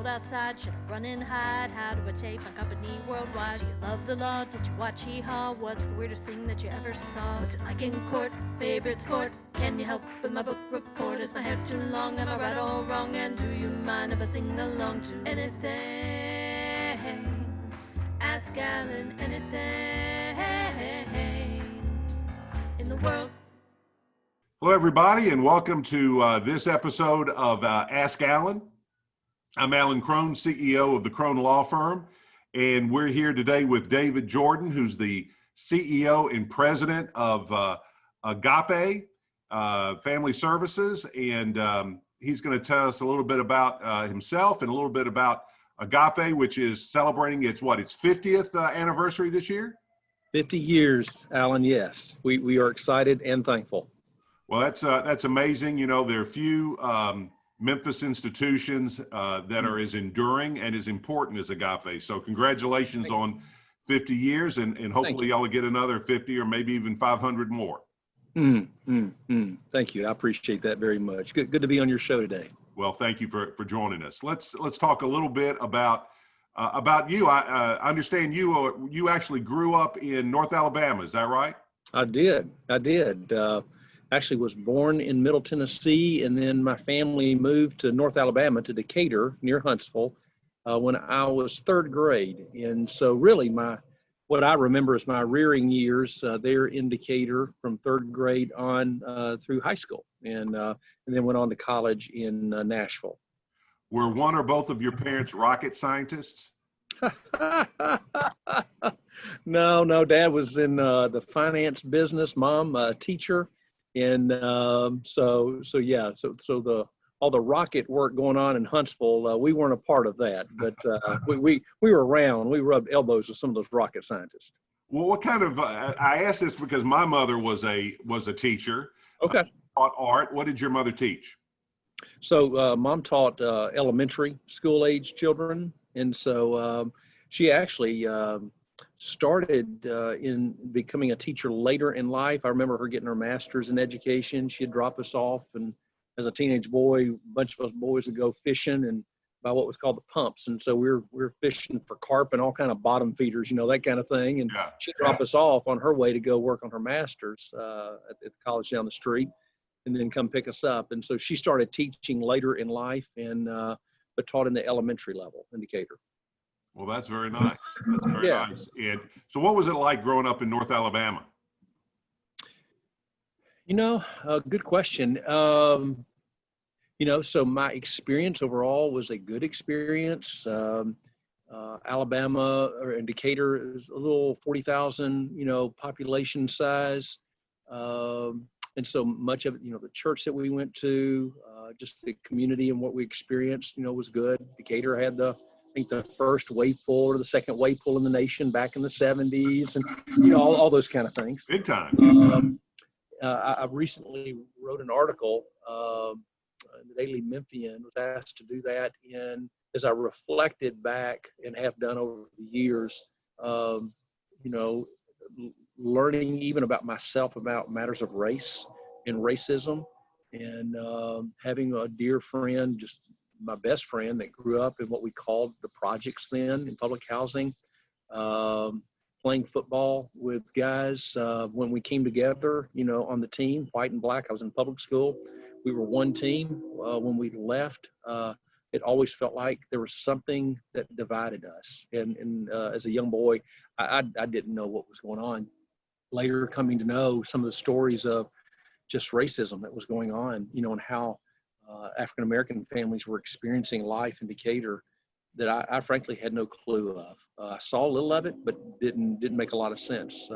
outside, should I run and hide? How do I take my company worldwide? Do you love the law? Did you watch Hee-Haw? What's the weirdest thing that you ever saw? What's it like in court? Favorite sport? Can you help with my book report? Is my hair too long? Am I right or wrong? And do you mind if I sing along to anything? Ask Alan anything in the world. Hello, everybody, and welcome to this episode of Ask Alan. I'm Alan Crone, CEO of the Crone Law Firm, and we're here today with David Jordan, who's the CEO and president of Agape Family Services, and he's going to tell us a little bit about himself and a little bit about Agape, which is celebrating its 50th anniversary this year? 50 years, Alan, yes. We are excited and thankful. Well, that's amazing. You know, there are few Memphis institutions that are as enduring and as important as Agape. So congratulations on 50 years, and hopefully y'all will get another 50 or maybe even 500 more. Thank you. I appreciate that very much. Good to be on your show today. Well, thank you for joining us. Let's talk a little bit about you. I understand you actually grew up in North Alabama. Is that right? I did. Actually was born in Middle Tennessee, and then my family moved to North Alabama, to Decatur, near Huntsville, when I was third grade. And so really what I remember is my rearing years there in Decatur from third grade on through high school, and then went on to college in Nashville. Were one or both of your parents rocket scientists? No, Dad was in the finance business, Mom a teacher. And so all the rocket work going on in Huntsville, we weren't a part of that, but we were around. We rubbed elbows with some of those rocket scientists. Well, what kind of? I asked this because my mother was a teacher. Okay. Taught art. What did your mother teach? So Mom taught elementary school age children, and so she actually started in becoming a teacher later in life. I remember her getting her master's in education. She'd drop us off, and as a teenage boy, a bunch of us boys would go fishing and by what was called the pumps. And so we were fishing for carp and all kind of bottom feeders, that kind of thing. And she'd drop us off on her way to go work on her master's at the college down the street, and then come pick us up. And so she started teaching later in life, and but taught in the elementary level in Decatur. Well, that's very nice. That's very nice. And so what was it like growing up in North Alabama? Good question. So my experience overall was a good experience. Alabama or Decatur is a little 40,000, population size. And so much of it, the church that we went to, just the community and what we experienced, was good. Decatur had the first wave pool or the second wave pool in the nation back in the 70s, and all those kind of things. Big time. I recently wrote an article in the Daily Memphian, was asked to do that, and as I reflected back and have done over the years, learning even about myself about matters of race and racism, and having a dear friend, just my best friend, that grew up in what we called the projects then in public housing, playing football with guys when we came together, on the team, white and black. I was in public school. We were one team. When we left, it always felt like there was something that divided us. And as a young boy, I didn't know what was going on. Later coming to know some of the stories of just racism that was going on, and how African-American families were experiencing life in Decatur that I frankly had no clue of. I saw a little of it, but didn't make a lot of sense.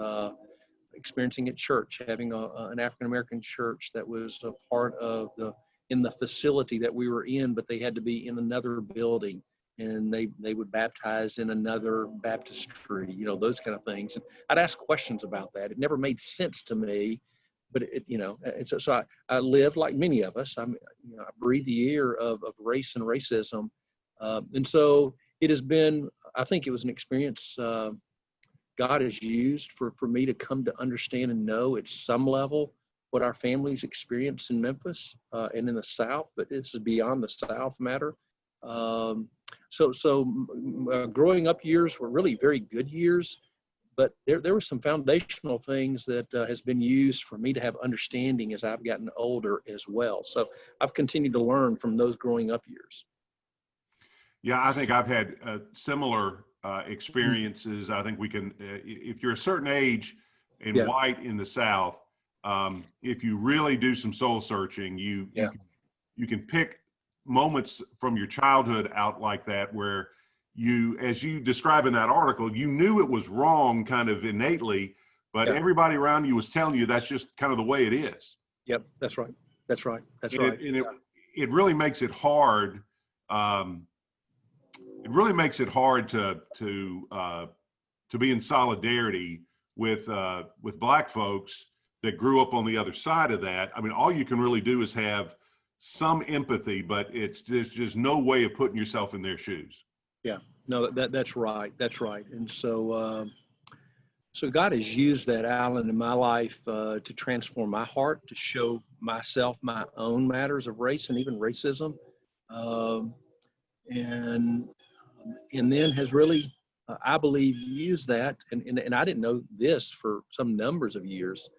Experiencing at church, having an African-American church that was a part of in the facility that we were in, but they had to be in another building, and they would baptize in another baptistry, those kind of things. And I'd ask questions about that. It never made sense to me. But so I live like many of us. I breathe the air of race and racism, and so it has been. I think it was an experience God has used for me to come to understand and know at some level what our families experience in Memphis and in the South. But this is beyond the South matter. Growing up years were really very good years, but there were some foundational things that has been used for me to have understanding as I've gotten older as well. So I've continued to learn from those growing up years. Yeah, I think I've had similar experiences. I think we can, if you're a certain age and Yeah. white in the South, if you really do some soul searching, you can pick moments from your childhood out like that where you, as you describe in that article, you knew it was wrong kind of innately, but everybody around you was telling you that's just kind of the way it is. Yep, that's right. That's right. That's and right. It really makes it hard. It really makes it hard to be in solidarity with Black folks that grew up on the other side of that. I mean, all you can really do is have some empathy, but there's just no way of putting yourself in their shoes. Yeah, no, that's right. That's right. And so, so God has used that, Alan, in my life to transform my heart, to show myself my own matters of race and even racism, and then has really, I believe, used that. And I didn't know this for some numbers of years.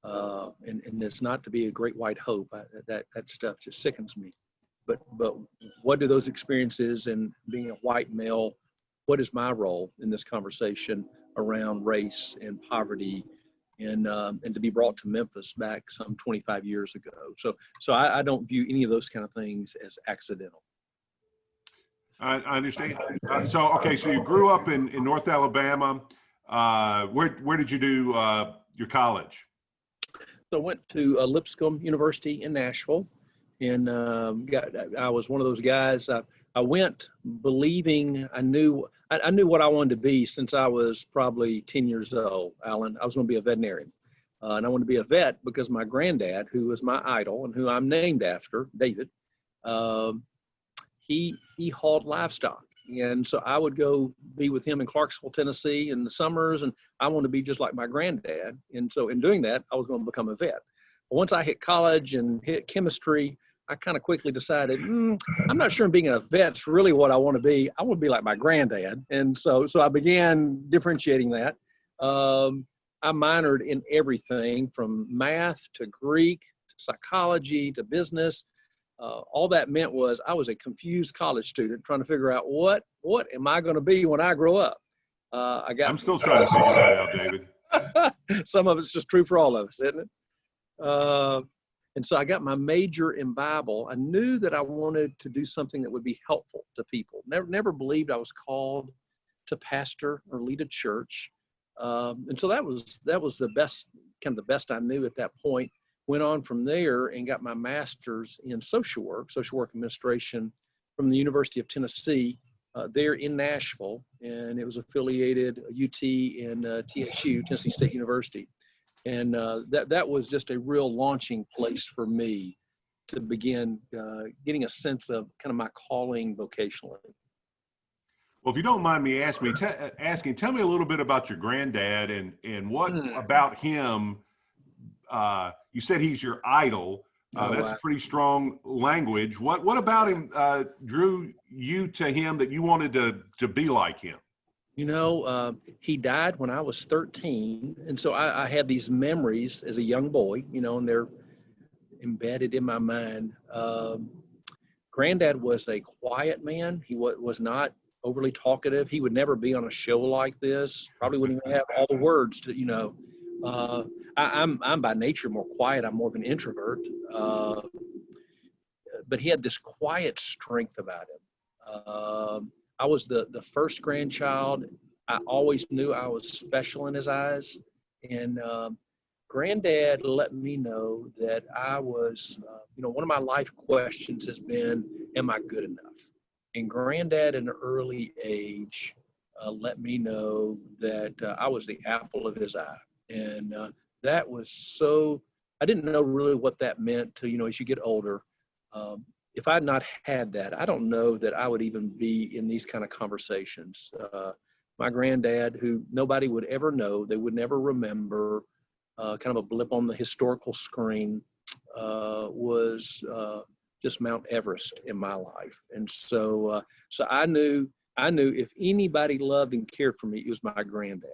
And it's not to be a great white hope. That stuff just sickens me. But what do those experiences and being a white male, what is my role in this conversation around race and poverty and to be brought to Memphis back some 25 years ago? So I don't view any of those kind of things as accidental. I understand. So you grew up in North Alabama. Where did you do your college? So I went to Lipscomb University in Nashville, and I was one of those guys. I went believing I knew what I wanted to be since I was probably 10 years old, Alan. I was going to be a veterinarian, and I wanted to be a vet because my granddad, who was my idol and who I'm named after, David, he hauled livestock. And so I would go be with him in Clarksville, Tennessee in the summers, and I wanted to be just like my granddad. And so in doing that, I was going to become a vet. But once I hit college and hit chemistry, I kind of quickly decided, I'm not sure being a vet's really what I want to be. I want to be like my granddad. And so I began differentiating that. I minored in everything from math to Greek, to psychology, to business. All that meant was I was a confused college student trying to figure out what am I going to be when I grow up. I'm still trying to figure that out, David. Some of it's just true for all of us, isn't it? And so I got my major in Bible. I knew that I wanted to do something that would be helpful to people. Never believed I was called to pastor or lead a church. And so that was the best, kind of the best I knew at that point. Went on from there and got my master's in social work administration from the University of Tennessee there in Nashville. And it was affiliated UT and TSU, Tennessee State University. And that was just a real launching place for me to begin getting a sense of kind of my calling vocationally. Well, if you don't mind me asking, tell me a little bit about your granddad and what about him. You said he's your idol. That's pretty strong language. What about him drew you to him that you wanted to be like him? You know, he died when I was 13. And so I had these memories as a young boy, you know, and they're embedded in my mind. Granddad was a quiet man. He was not overly talkative. He would never be on a show like this. Probably wouldn't even have all the words to, you know. I'm by nature more quiet. I'm more of an introvert. But he had this quiet strength about him. I was the first grandchild. I always knew I was special in his eyes. And Granddad let me know that I was, one of my life questions has been, am I good enough? And Granddad in an early age let me know that I was the apple of his eye. And that was so, I didn't know really what that meant to, as you get older. If I had not had that, I don't know that I would even be in these kind of conversations. My granddad, who nobody would ever know, they would never remember, kind of a blip on the historical screen, was just Mount Everest in my life. And so I knew if anybody loved and cared for me, it was my granddad.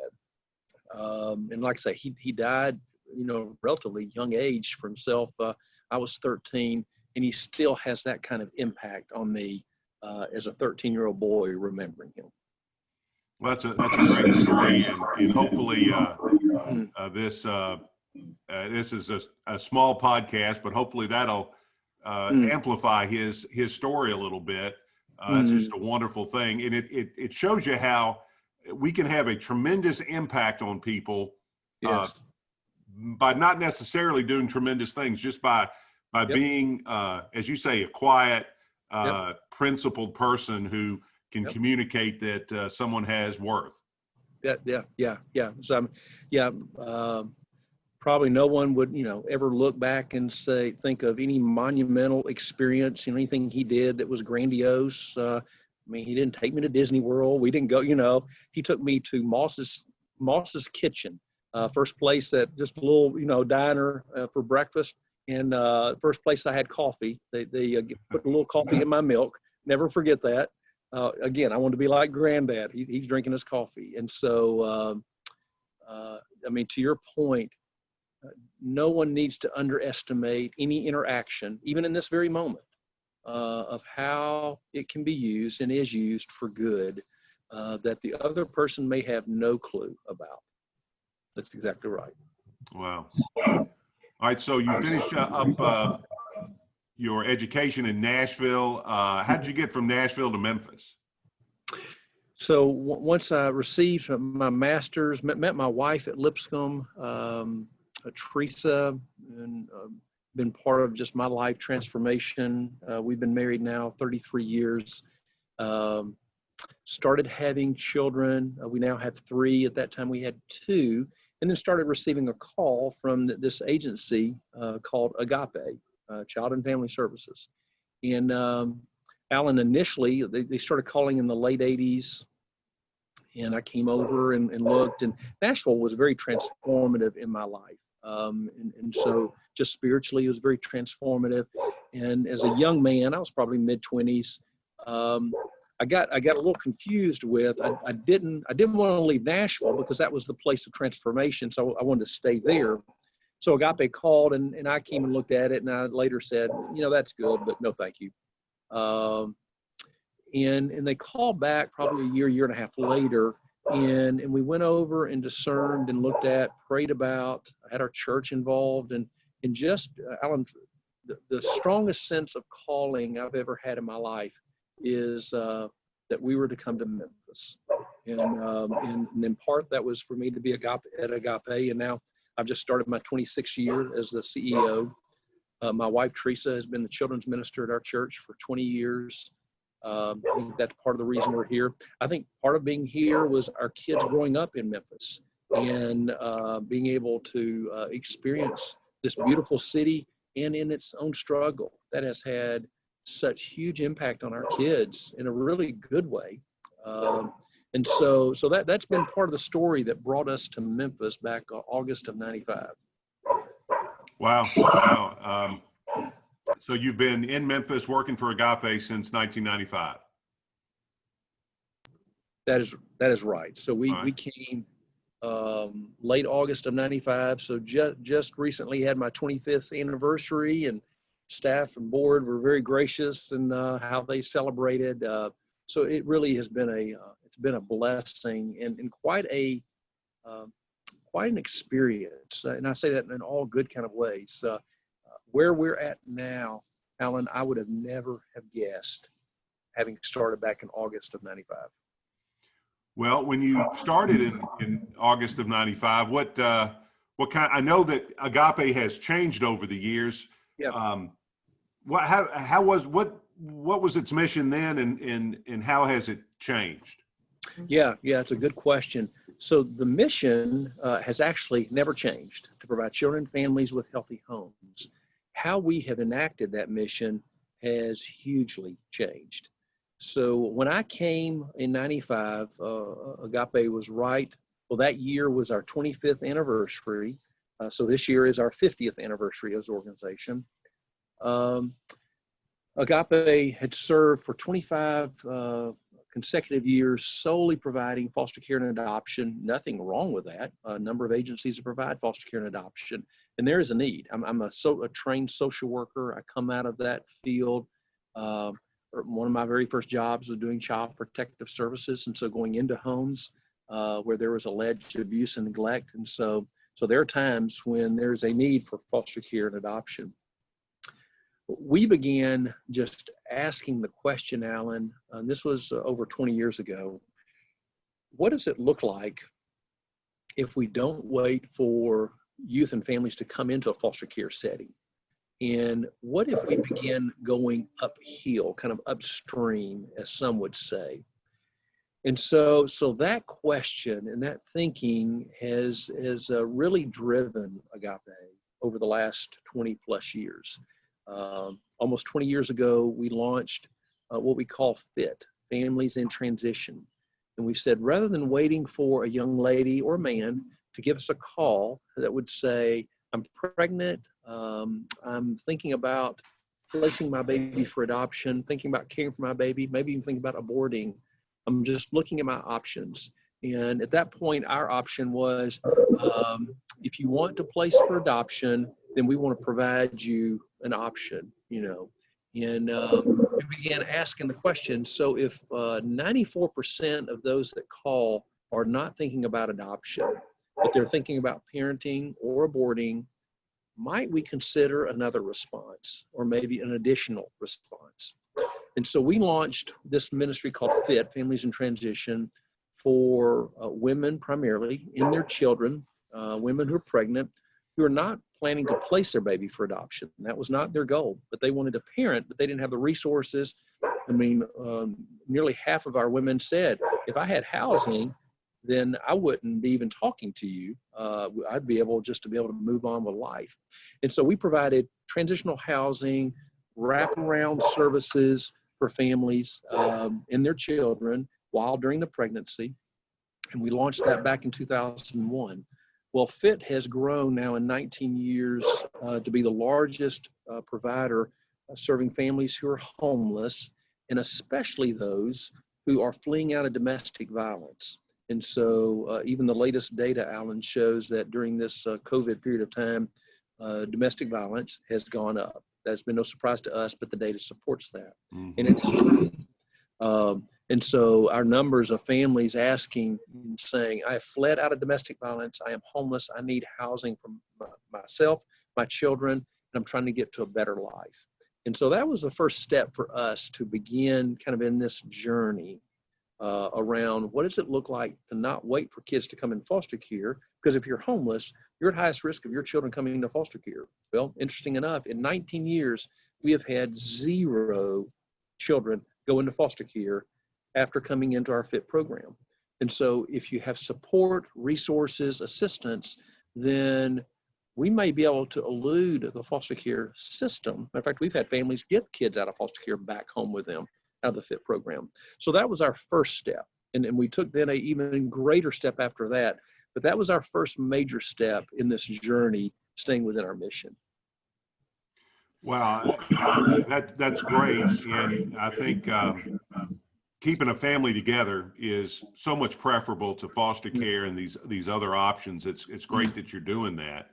And like I say, he died, relatively young age for himself. I was 13, and he still has that kind of impact on me as a 13-year-old boy remembering him. Well, that's a great story, and hopefully this is a small podcast, but hopefully that'll amplify his story a little bit. That's just a wonderful thing, and it shows you how we can have a tremendous impact on people. Yes. By not necessarily doing tremendous things, just by being, as you say, a quiet, principled person who can communicate that someone has worth. Yeah. So, probably no one would, ever look back and think of any monumental experience, anything he did that was grandiose. He didn't take me to Disney World. We didn't go, he took me to Moss's Kitchen. First place that just a little, diner for breakfast. And first place I had coffee. They put a little coffee in my milk. Never forget that. Again, I wanted to be like Granddad. He's drinking his coffee. And so, to your point, no one needs to underestimate any interaction, even in this very moment, of how it can be used and is used for good that the other person may have no clue about. That's exactly right. Wow. All right. So you finished up your education in Nashville. How did you get from Nashville to Memphis? So once I received my master's, met my wife at Lipscomb, Teresa, and been part of just my life transformation. We've been married now 33 years. Started having children. We now have 3. At that time we had 2. And then started receiving a call from this agency called Agape, Child and Family Services. And Alan, initially, they started calling in the late 80s. And I came over and looked. And Nashville was very transformative in my life. And so just spiritually, it was very transformative. And as a young man, I was probably mid-20s. I got a little confused with, I didn't want to leave Nashville because that was the place of transformation. So I wanted to stay there. So Agape called and I came and looked at it, and I later said, that's good, but no, thank you. And they called back probably a year and a half later. And we went over and discerned and looked at, prayed about, had our church involved, and just, Alan, the strongest sense of calling I've ever had in my life is that we were to come to Memphis. And in part, that was for me to be at Agape. And now I've just started my 26th year as the CEO. My wife, Teresa, has been the children's minister at our church for 20 years. I think that's part of the reason we're here. I think part of being here was our kids growing up in Memphis and being able to experience this beautiful city and in its own struggle that has had such huge impact on our kids in a really good way. And so that's been part of the story that brought us to Memphis back August of 95. Wow. So you've been in Memphis working for Agape since 1995. That is right. So we came late August of 95. So just recently had my 25th anniversary, and staff and board were very gracious in how they celebrated. So it really has been a blessing and quite an experience. And I say that in all good kind of ways. Where we're at now, Alan, I would have never have guessed, having started back in August of 95. Well, when you started in August of 95, what kind, I know that Agape has changed over the years. Yeah. What was its mission then, and how has it changed? Yeah, it's a good question. So the mission has actually never changed, to provide children and families with healthy homes. How we have enacted that mission has hugely changed. So when I came in 95, Agape was right. Well, that year was our 25th anniversary. So this year is our 50th anniversary as an organization. Agape had served for 25 consecutive years solely providing foster care and adoption. Nothing wrong with that. A number of agencies that provide foster care and adoption, and there is a need. I'm a trained social worker. I come out of that field. One of my very first jobs was doing child protective services, and so going into homes where there was alleged abuse and neglect, and so there are times when there's a need for foster care and adoption. We began just asking the question, Alan, and this was over 20 years ago, what does it look like if we don't wait for youth and families to come into a foster care setting? And what if we begin going uphill, kind of upstream, as some would say? And so that question and that thinking has really driven Agape over the last 20 plus years. Almost 20 years ago, we launched what we call FIT, Families in Transition. And we said, rather than waiting for a young lady or a man to give us a call that would say, I'm pregnant, I'm thinking about placing my baby for adoption, thinking about caring for my baby, maybe even thinking about aborting. I'm just looking at my options. And at that point, our option was, if you want to place for adoption, then we want to provide you an option, And we began asking the question, so if 94% of those that call are not thinking about adoption, but they're thinking about parenting or aborting, might we consider another response or maybe an additional response? And so we launched this ministry called FIT, Families in Transition, for women primarily and their children, women who are pregnant, who are not planning to place their baby for adoption. That was not their goal, but they wanted to parent, but they didn't have the resources. I mean, nearly half of our women said, if I had housing, then I wouldn't be even talking to you. I'd be able to move on with life. And so we provided transitional housing, wraparound services for families and their children while during the pregnancy. And we launched that back in 2001. Well, FIT has grown now in 19 years to be the largest provider serving families who are homeless, and especially those who are fleeing out of domestic violence. And so even the latest data, Alan, shows that during this COVID period of time, domestic violence has gone up. That's been no surprise to us, but the data supports that. Mm-hmm. And it is true. And so our numbers of families asking and saying, I have fled out of domestic violence, I am homeless, I need housing for myself, my children, and I'm trying to get to a better life. And so that was the first step for us to begin kind of in this journey around what does it look like to not wait for kids to come in foster care, because if you're homeless, you're at highest risk of your children coming into foster care. Well, interesting enough, in 19 years, we have had 0 children go into foster care after coming into our FIT program. And so if you have support, resources, assistance, then we may be able to elude the foster care system. Matter of fact, we've had families get kids out of foster care back home with them out of the FIT program. So that was our first step. And we took then an even greater step after that. But that was our first major step in this journey, staying within our mission. Wow, that's great. And I think keeping a family together is so much preferable to foster care and these other options. It's great that you're doing that.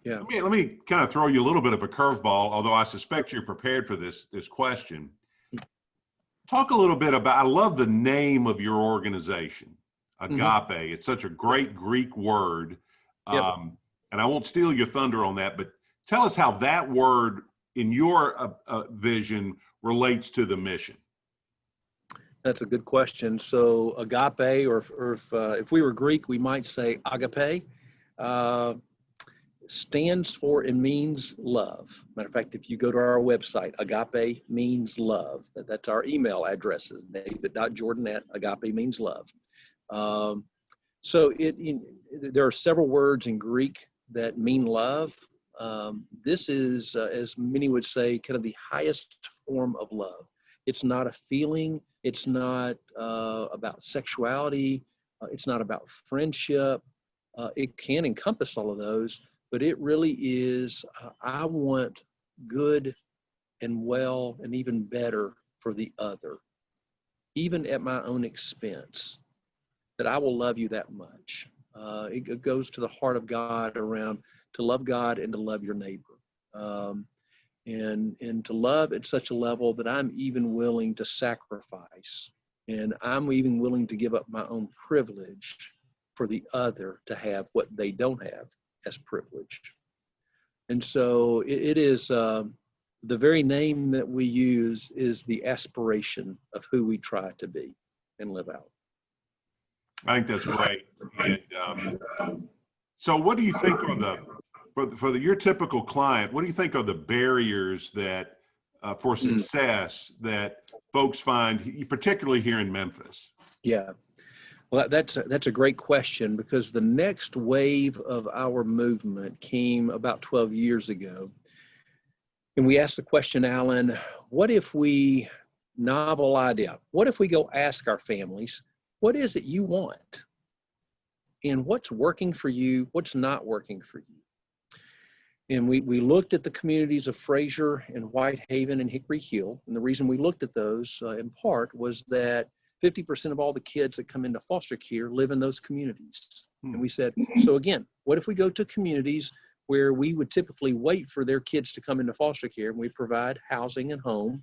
Yeah. Let me kind of throw you a little bit of a curveball, although I suspect you're prepared for this question. Talk a little bit about, I love the name of your organization, Agape. Mm-hmm. It's such a great Greek word. Yep. And I won't steal your thunder on that, but tell us how that word in your vision relates to the mission. That's a good question. So agape, or if we were Greek, we might say agape, stands for and means love. Matter of fact, if you go to our website, agape means love. That's our email addresses, david.jordan@agape means love. So there are several words in Greek that mean love. This is, as many would say, kind of the highest form of love. It's not a feeling. It's not about sexuality. It's not about friendship. It can encompass all of those, but it really is, I want good and well and even better for the other, even at my own expense, that I will love you that much. It goes to the heart of God around to love God and to love your neighbor. And to love at such a level that I'm even willing to sacrifice, and I'm even willing to give up my own privilege for the other to have what they don't have as privilege. And so it is the very name that we use is the aspiration of who we try to be and live out. I think that's great. And so what do you think are your typical client, what do you think are the barriers that for success that folks find, particularly here in Memphis? Yeah, well, that's a great question, because the next wave of our movement came about 12 years ago. And we asked the question, Alan, what if we, novel idea, what if we go ask our families, what is it you want? And what's working for you? What's not working for you? And we looked at the communities of Fraser and Whitehaven and Hickory Hill. And the reason we looked at those in part was that 50% of all the kids that come into foster care live in those communities. And we said, so again, what if we go to communities where we would typically wait for their kids to come into foster care, and we provide housing and home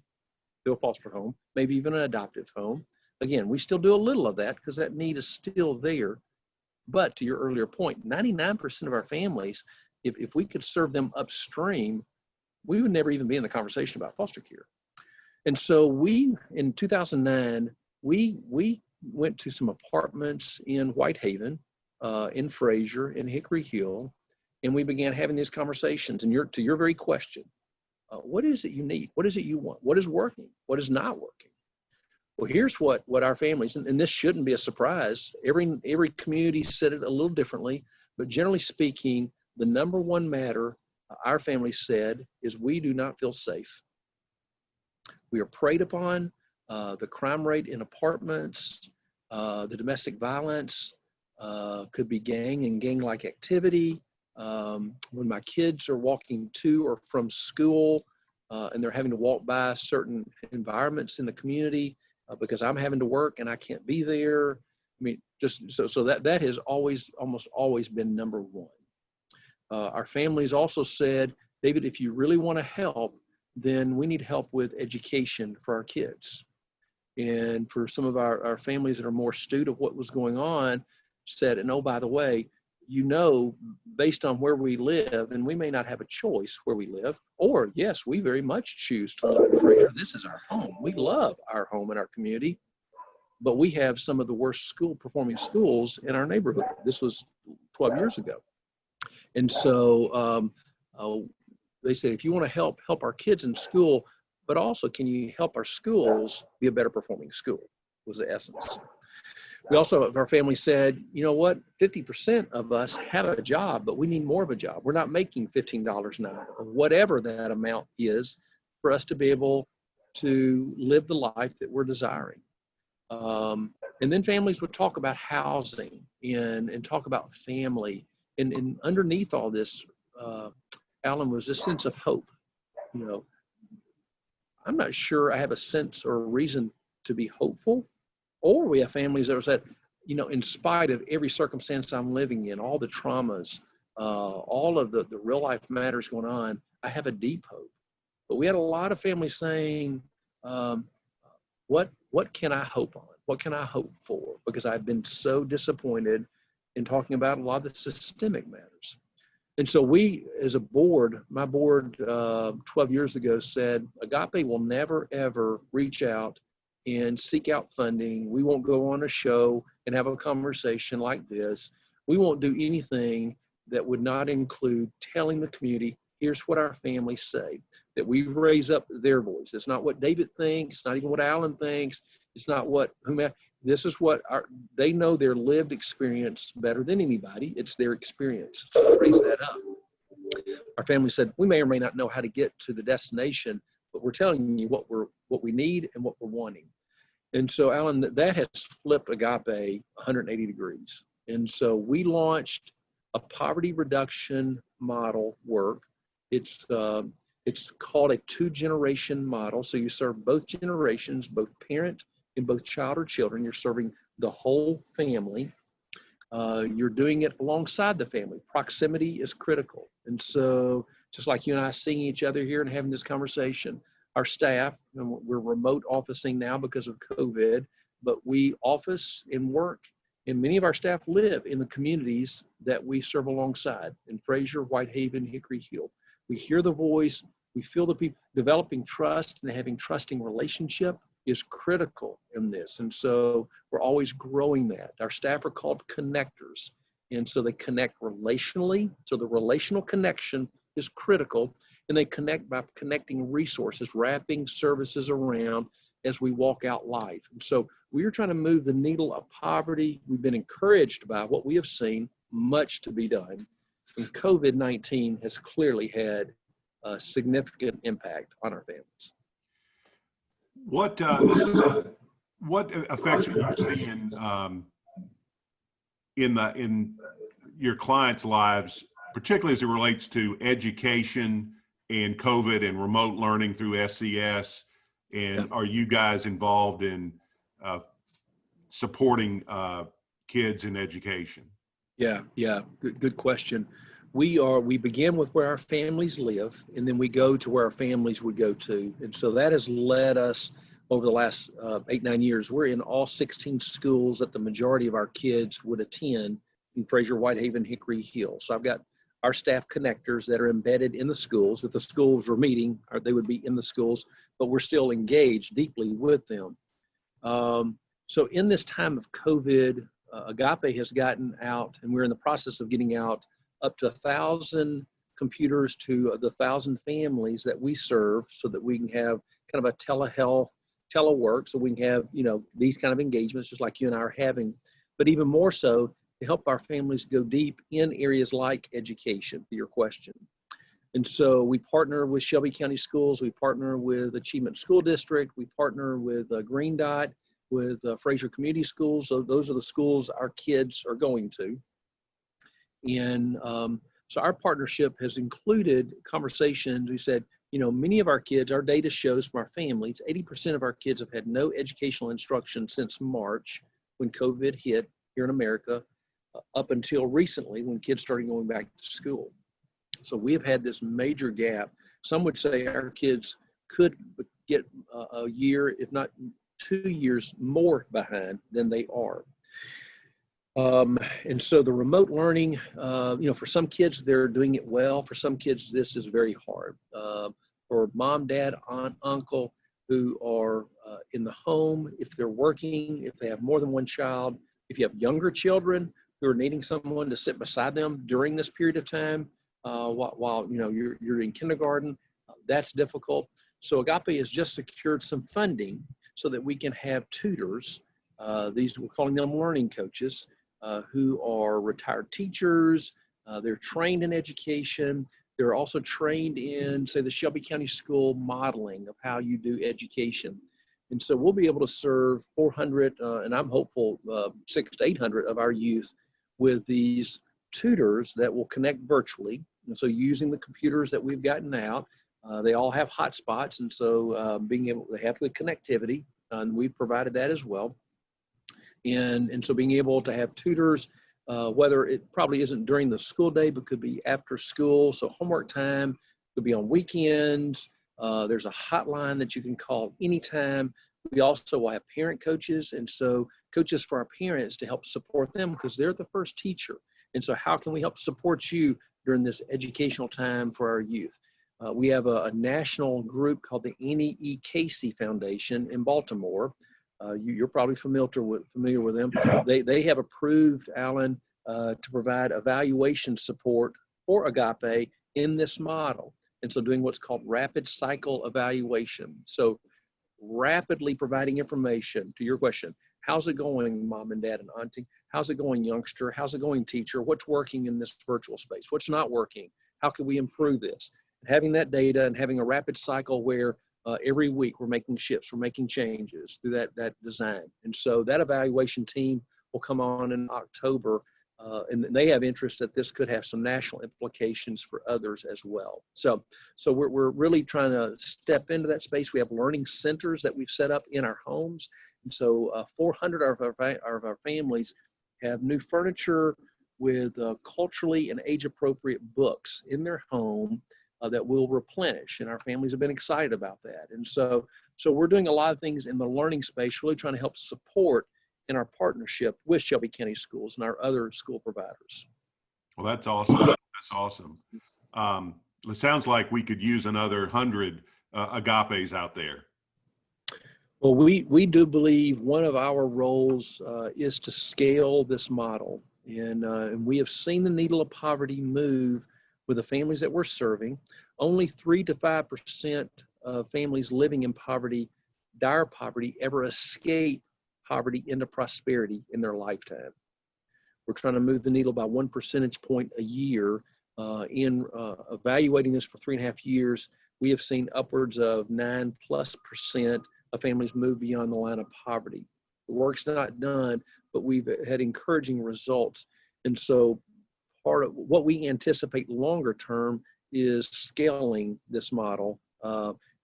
to a foster home, maybe even an adoptive home. Again, we still do a little of that because that need is still there. But to your earlier point, 99% of our families, if we could serve them upstream, we would never even be in the conversation about foster care. And so in 2009, we went to some apartments in Whitehaven, in Fraser, in Hickory Hill, and we began having these conversations. And to your very question, what is it you need? What is it you want? What is working? What is not working? Well, here's what our families, and this shouldn't be a surprise. Every community said it a little differently, but generally speaking, the number one matter our family said is we do not feel safe. We are preyed upon. The crime rate in apartments, the domestic violence, could be gang and gang-like activity. When my kids are walking to or from school and they're having to walk by certain environments in the community because I'm having to work and I can't be there. I mean, just so that has almost always been number one. Our families also said, David, if you really want to help, then we need help with education for our kids. And for some of our families that are more astute of what was going on, said, and oh, by the way, based on where we live, and we may not have a choice where we live, or yes, we very much choose to live in Fraser. This is our home. We love our home and our community, but we have some of the worst performing schools in our neighborhood. This was 12 years ago. And so they said, if you want to help our kids in school, but also can you help our schools be a better performing school, was the essence. We also, our family said, you know what, 50% of us have a job, but we need more of a job. We're not making $15 an hour or whatever that amount is for us to be able to live the life that we're desiring. And then families would talk about housing and talk about family. And underneath all this, Alan, was this sense of hope. I'm not sure I have a sense or reason to be hopeful. Or we have families that said, in spite of every circumstance I'm living in, all the traumas, all of the real life matters going on, I have a deep hope. But we had a lot of families saying, what can I hope on? What can I hope for? Because I've been so disappointed in talking about a lot of the systemic matters. And so we, as a board, my board 12 years ago said, Agape will never, ever reach out and seek out funding. We won't go on a show and have a conversation like this. We won't do anything that would not include telling the community, here's what our families say, that we raise up their voice. It's not what David thinks, it's not even what Alan thinks, it's not what whomever. This is what they know their lived experience better than anybody. It's their experience. So raise that up. Our family said, we may or may not know how to get to the destination, but we're telling you what we need and what we're wanting. And so, Alan, that has flipped Agape 180 degrees. And so we launched a poverty reduction model work. It's It's called a 2-generation model. So you serve both generations, both parent and both child or children. You're serving the whole family. You're doing it alongside the family. Proximity is critical. And so just like you and I seeing each other here and having this conversation, our staff, and we're remote officing now because of COVID, but we office and work, and many of our staff live in the communities that we serve alongside in Fraser, Whitehaven, Hickory Hill. We hear the voice, we feel the people. Developing trust and having trusting relationship is critical in this. And so we're always growing that. Our staff are called connectors. And so they connect relationally. So the relational connection is critical. And they connect by connecting resources, wrapping services around as we walk out life. And so we are trying to move the needle of poverty. We've been encouraged by what we have seen, much to be done. And COVID-19 has clearly had a significant impact on our families. What effects are you seeing in your clients' lives, particularly as it relates to education and COVID and remote learning through SCS? And are you guys involved in supporting kids in education? Yeah, good question. We begin with where our families live, and then we go to where our families would go to. And so that has led us over the last 8-9 years. We're in all 16 schools that the majority of our kids would attend in Fraser, Whitehaven, Hickory Hill. So I've got our staff connectors that are embedded in the schools. If the schools were meeting, or they would be in the schools, but we're still engaged deeply with them. So in this time of COVID, Agape has gotten out, and we're in the process of getting out up to 1,000 computers to the 1,000 families that we serve, so that we can have kind of a telehealth, telework, so we can have, these kind of engagements just like you and I are having, but even more so to help our families go deep in areas like education, to your question. And so we partner with Shelby County Schools, we partner with Achievement School District, we partner with Granddad, with Fraser Community Schools. So those are the schools our kids are going to. And so our partnership has included conversations. We said, many of our kids, our data shows from our families, 80% of our kids have had no educational instruction since March when COVID hit here in America, up until recently when kids started going back to school. So we have had this major gap. Some would say our kids could get a year, if not 2 years more behind than they are. And so the remote learning, for some kids, they're doing it well. For some kids, this is very hard. For mom, dad, aunt, uncle who are in the home, if they're working, if they have more than one child, if you have younger children who are needing someone to sit beside them during this period of time, while you're in kindergarten, that's difficult. So Agape has just secured some funding so that we can have tutors. These, we're calling them learning coaches, who are retired teachers. They're trained in education. They're also trained in, say, the Shelby County School modeling of how you do education. And so we'll be able to serve 400, and I'm hopeful 600 to 800 of our youth with these tutors that will connect virtually. And so using the computers that we've gotten out, they all have hotspots. And so being able to have the connectivity, and we've provided that as well. And so being able to have tutors, whether it probably isn't during the school day, but could be after school. So homework time could be on weekends. There's a hotline that you can call anytime. We also will have parent coaches. And so coaches for our parents to help support them because they're the first teacher. And so how can we help support you during this educational time for our youth? We have a national group called the Annie E. Casey Foundation in Baltimore. You're probably familiar with them. They have approved, Alan, to provide evaluation support for Agape in this model. And so doing what's called rapid cycle evaluation. So rapidly providing information to your question. How's it going, mom and dad and auntie? How's it going, youngster? How's it going, teacher? What's working in this virtual space? What's not working? How can we improve this? Having that data and having a rapid cycle where every week we're making shifts, we're making changes through that design. And so that evaluation team will come on in October And they have interest that this could have some national implications for others as well. So we're really trying to step into that space. We have learning centers that we've set up in our homes. And so 400 of our families have new furniture with culturally and age-appropriate books in their home that we'll replenish. And our families have been excited about that. And so we're doing a lot of things in the learning space, really trying to help support in our partnership with Shelby County Schools and our other school providers. Well, that's awesome. That's awesome. It sounds like we could use another 100 agapes out there. Well, we do believe one of our roles is to scale this model. And we have seen the needle of poverty move with the families that we're serving. Only 3 to 5% of families living in poverty, dire poverty, ever escape poverty into prosperity in their lifetime. We're trying to move the needle by 1 percentage point a year. In evaluating this for 3.5 years, we have seen upwards of 9+% of families move beyond the line of poverty. The work's not done, but we've had encouraging results. And so part of what we anticipate longer term is scaling this model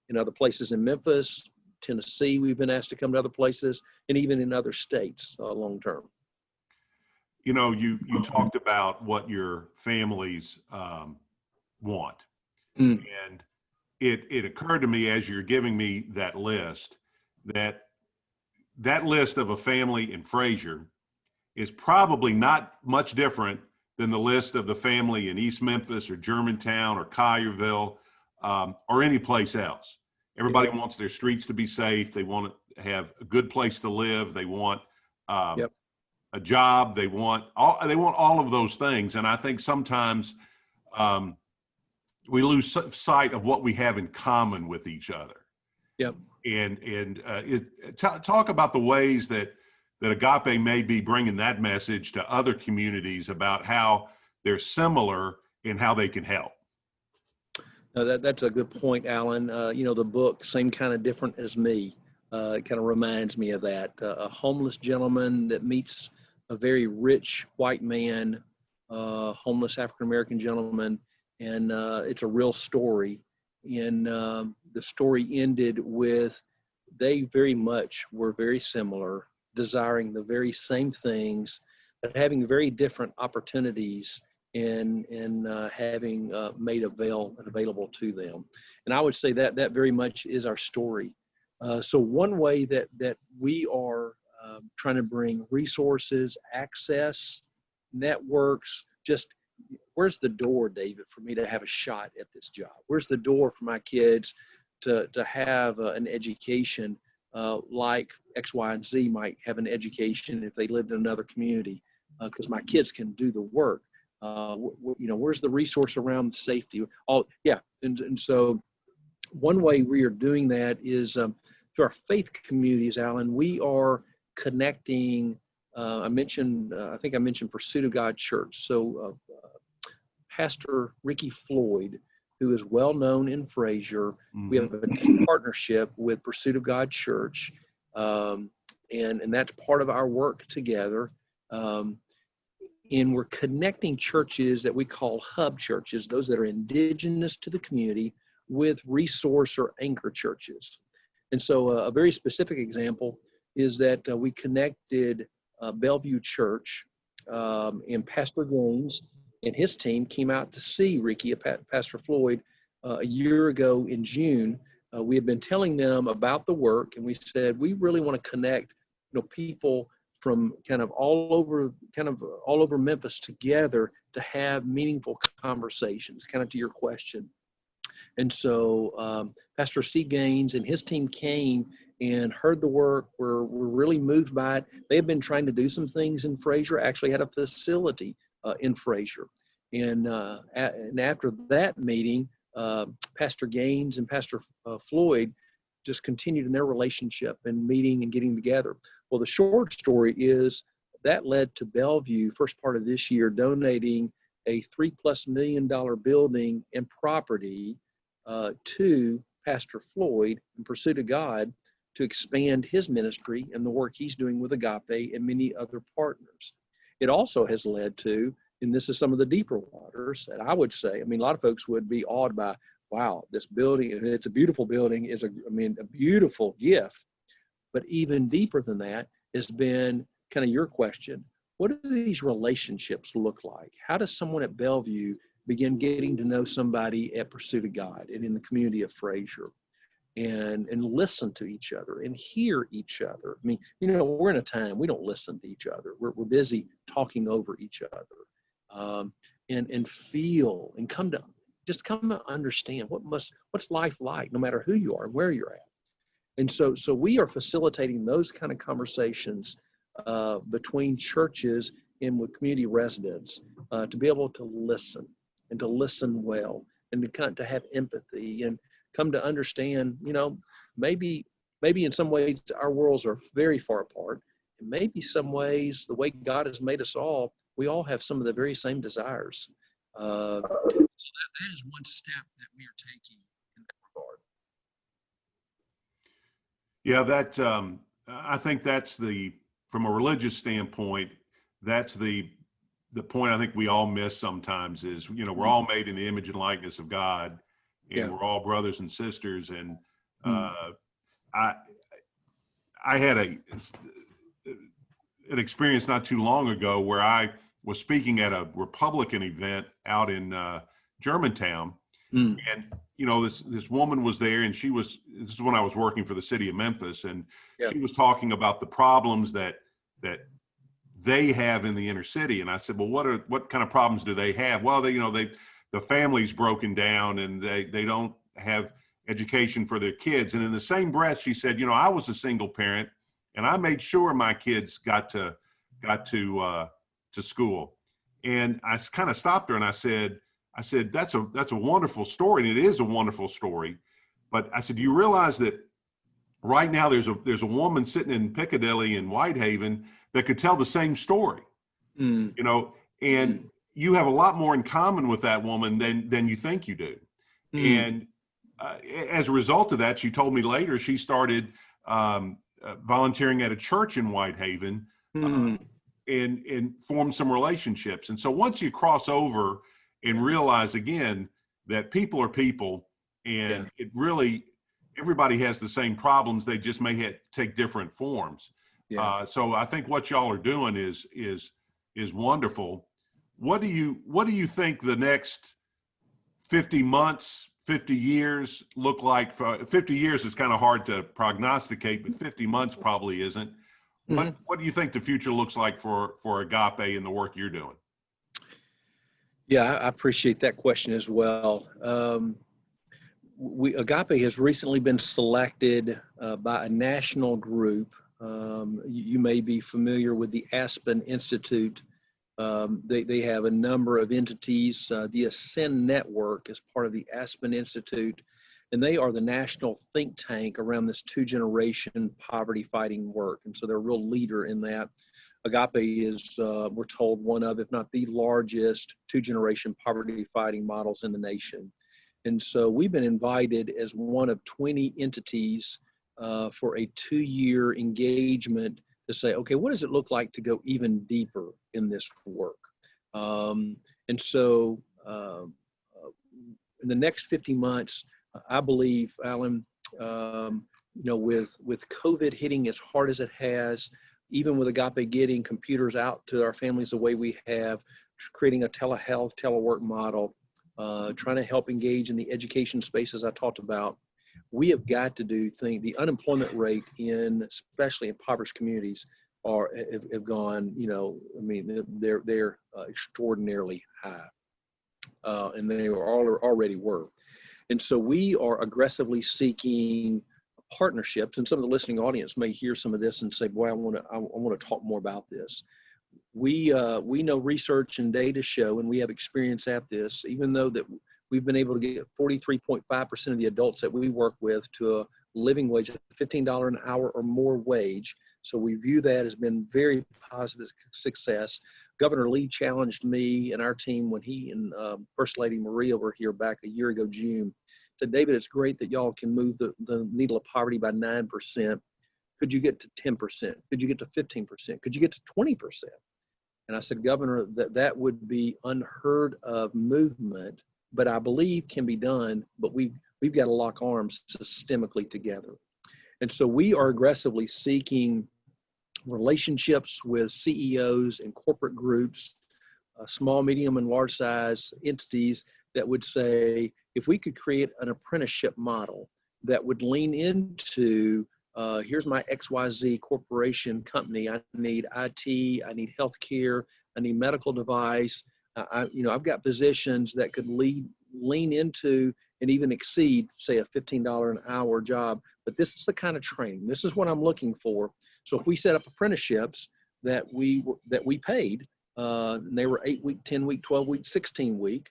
in other places in Memphis, Tennessee. We've been asked to come to other places, and even in other states long term. You know, you talked about what your families want. And it occurred to me as you're giving me that list list of a family in Frazier is probably not much different than the list of the family in East Memphis or Germantown or Collierville or any place else. Everybody wants their streets to be safe. They want to have a good place to live. They want a job. They want all of those things. And I think sometimes we lose sight of what we have in common with each other. Yep. And talk about the ways that Agape may be bringing that message to other communities about how they're similar and how they can help. No, that's a good point, Alan. The book, Same Kind of Different as Me, it kind of reminds me of that. A homeless gentleman that meets a very rich white man, homeless African-American gentleman, and it's a real story. And the story ended with they very much were very similar, desiring the very same things, but having very different opportunities in having made available to them. And I would say that very much is our story. So one way that we are trying to bring resources, access, networks, just where's the door, David, for me to have a shot at this job? Where's the door for my kids to have an education like X, Y, and Z might have an education if they lived in another community? Because my kids can do the work. Where's the resource around safety? And so one way we are doing that is through our faith communities, Alan. We are connecting. I think I mentioned Pursuit of God Church. So Pastor Ricky Floyd, who is well known in Frazier, we have a deep partnership with Pursuit of God Church, and that's part of our work together. And we're connecting churches that we call hub churches, those that are indigenous to the community, with resource or anchor churches. And so a very specific example is that we connected Bellevue Church, and Pastor Gaines and his team came out to see Ricky, Pastor Floyd, a year ago in June. We had been telling them about the work, and we said, we really want to connect, people from kind of all over Memphis together to have meaningful conversations, kind of to your question. And so Pastor Steve Gaines and his team came and heard the work. We're really moved by it. They have been trying to do some things in Frazier, actually had a facility in Frazier. And after that meeting, Pastor Gaines and Pastor Floyd just continued in their relationship and meeting and getting together. Well, the short story is that led to Bellevue, first part of this year, donating a $3+ million building and property to Pastor Floyd in Pursuit of God to expand his ministry and the work he's doing with Agape and many other partners. it also has led to, and this is some of the deeper waters that I would say, I mean, a lot of folks would be awed by, wow, this building, and it's a beautiful building, is a beautiful gift. But even deeper than that has been kind of your question. What do these relationships look like? How does someone at Bellevue begin getting to know somebody at Pursuit of God and in the community of Fraser, and listen to each other and hear each other? I mean, we're in a time we don't listen to each other. We're busy talking over each other, and feel and come to understand what's life like, no matter who you are and where you're at. And so we are facilitating those kind of conversations between churches and with community residents to be able to listen, and to listen well, and to have empathy, and come to understand, maybe in some ways our worlds are very far apart, and maybe some ways the way God has made us all, we all have some of the very same desires. So that is one step that we are taking in that regard. Yeah, I think that's from a religious standpoint, that's the point I think we all miss sometimes is, we're all made in the image and likeness of God, and we're all brothers and sisters. And I had an experience not too long ago where I was speaking at a Republican event out in Germantown, and this woman was there, and this is when I was working for the city of Memphis, and she was talking about the problems that they have in the inner city. And I said, well, what kind of problems do they have? Well, the family's broken down, and they don't have education for their kids. And in the same breath, she said, I was a single parent, and I made sure my kids got to school. And I kind of stopped her, and I said, that's a wonderful story, and it is a wonderful story. But I said, do you realize that right now there's a woman sitting in Piccadilly in Whitehaven that could tell the same story, and you have a lot more in common with that woman than you think you do. And as a result of that, she told me later she started volunteering at a church in Whitehaven, and formed some relationships. And so once you cross over and realize again that people are people, and it really, everybody has the same problems, they just may take different forms. So I think what y'all are doing is wonderful. What do you think the next 50 months, 50 years look like? For 50 years is kind of hard to prognosticate, but 50 months probably isn't. What do you think the future looks like for Agape and the work you're doing? Yeah, I appreciate that question as well. Agape has recently been selected by a national group. You may be familiar with the Aspen Institute. They have a number of entities. The Ascend Network is part of the Aspen Institute, and they are the national think tank around this 2-generation poverty fighting work. And so they're a real leader in that. Agape is, we're told, one of, if not the largest 2-generation poverty fighting models in the nation. And so we've been invited as one of 20 entities for a 2-year engagement to say, okay, what does it look like to go even deeper in this work? And so in the next 50 months, I believe, Alan, with COVID hitting as hard as it has, even with Agape getting computers out to our families the way we have, creating a telehealth, telework model, trying to help engage in the education spaces I talked about, we have got to the unemployment rate especially in impoverished communities have gone, they're extraordinarily high, and they already were. And so we are aggressively seeking partnerships, and some of the listening audience may hear some of this and say, boy, I want to talk more about this. We know research and data show, and we have experience at this, even though that we've been able to get 43.5% of the adults that we work with to a living wage of $15 an hour or more wage. So we view that as been very positive success. Governor Lee challenged me and our team when he and First Lady Maria were here back a year ago, June. Said, David, it's great that y'all can move the needle of poverty by 9%. Could you get to 10%? Could you get to 15%? Could you get to 20%? And I said, Governor, that would be unheard of movement, but I believe can be done, but we've got to lock arms systemically together. And so we are aggressively seeking relationships with CEOs and corporate groups, small, medium, and large size entities that would say, if we could create an apprenticeship model that would lean into, here's my XYZ corporation company. I need IT, I need healthcare, I need medical device. I've got positions that could lean into and even exceed, say, a $15 an hour job. But this is the kind of training. This is what I'm looking for. So if we set up apprenticeships that we paid, and they were 8-week, 10-week, 12-week, 16-week,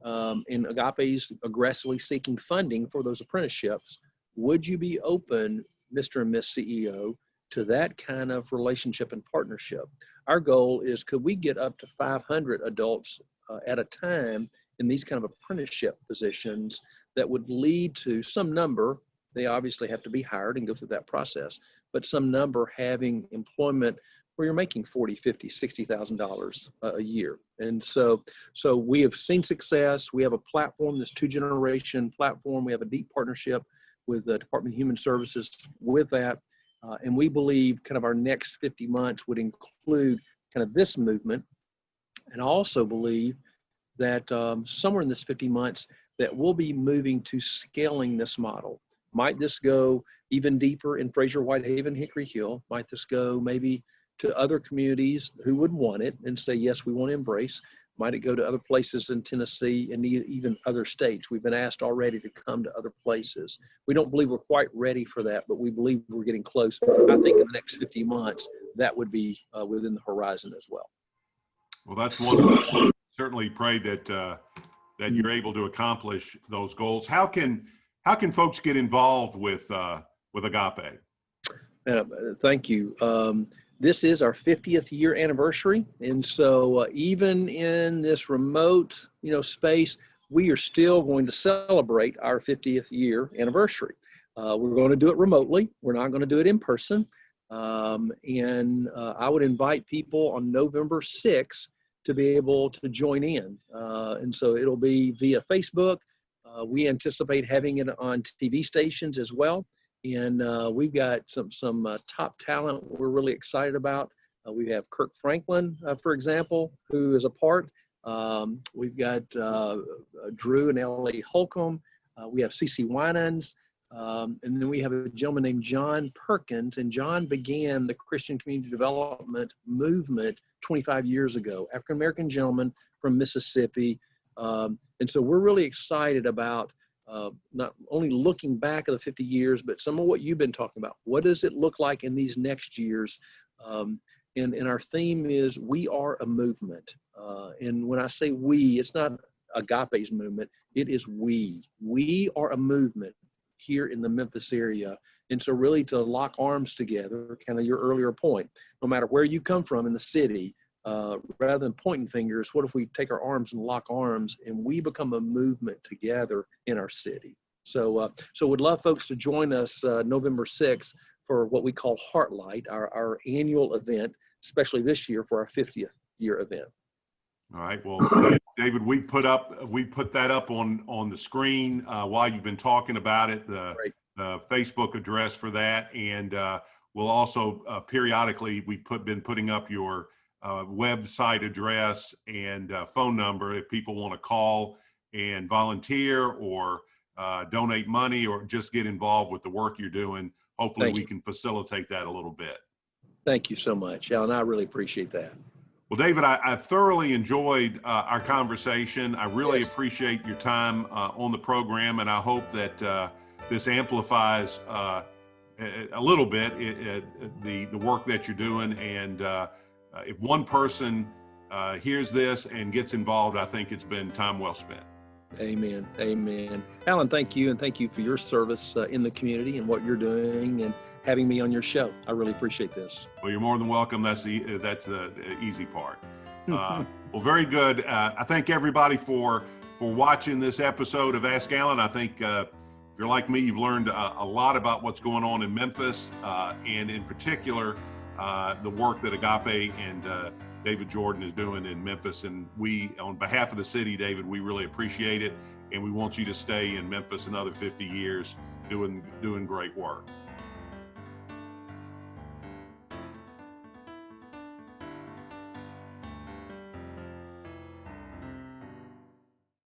and Agape's aggressively seeking funding for those apprenticeships, would you be open, Mr. and Miss CEO, to that kind of relationship and partnership? Our goal is, could we get up to 500 adults at a time in these kind of apprenticeship positions that would lead to some number? They obviously have to be hired and go through that process, but some number having employment where you're making $40,000, $50,000, $60,000 a year. And so we have seen success. We have a platform, this 2-generation platform. We have a deep partnership with the Department of Human Services with that. And we believe kind of our next 50 months would include kind of this movement. And I also believe that somewhere in this 50 months that we'll be moving to scaling this model. Might this go even deeper in Fraser, Whitehaven, Hickory Hill? Might this go maybe to other communities who would want it and say, yes, we want to embrace? Might it go to other places in Tennessee and even other states? We've been asked already to come to other places. We don't believe we're quite ready for that, but we believe we're getting close. I think in the next 50 months, that would be within the horizon as well. Well, that's wonderful. Certainly pray that you're able to accomplish those goals. How can folks get involved with Agape? Thank you. This is our 50th year anniversary. And so even in this remote, space, we are still going to celebrate our 50th year anniversary. We're going to do it remotely. We're not going to do it in person. And I would invite people on November 6th to be able to join in. And so it'll be via Facebook. We anticipate having it on TV stations as well. And we've got some top talent we're really excited about. We have Kirk Franklin, for example, who is a part. We've got Drew and Ellie Holcomb. We have CeCe Winans. And then we have a gentleman named John Perkins. And John began the Christian Community Development movement 25 years ago, African-American gentleman from Mississippi. And so we're really excited about not only looking back at the 50 years, but some of what you've been talking about. What does it look like in these next years? And our theme is, we are a movement. And when I say we, it's not Agape's movement. It is we. We are a movement here in the Memphis area. And so really to lock arms together, kind of your earlier point, no matter where you come from in the city, rather than pointing fingers, what if we take our arms and lock arms and we become a movement together in our city? So we'd love folks to join us November 6th for what we call Heartlight, our annual event, especially this year for our 50th year event. All right. Well, David, we put that up on the screen while you've been talking about it, the Facebook address for that. And we'll also periodically, been putting up your website address and phone number if people want to call and volunteer or donate money or just get involved with the work you're doing. Hopefully we can facilitate that a little bit. Thank you so much, Alan. I really appreciate that. Well, David, I thoroughly enjoyed our conversation. I really appreciate your time on the program, and I hope that this amplifies a little bit the work that you're doing. And if one person hears this and gets involved, I think it's been time well spent. Amen. Amen. Alan, thank you. And thank you for your service in the community and what you're doing and having me on your show. I really appreciate this. Well, you're more than welcome. That's the easy part. Well, very good. I thank everybody for watching this episode of Ask Alan. I think if you're like me, you've learned a lot about what's going on in Memphis, and in particular, the work that Agape and David Jordan is doing in Memphis. And we, on behalf of the city, David, we really appreciate it. And we want you to stay in Memphis another 50 years doing great work.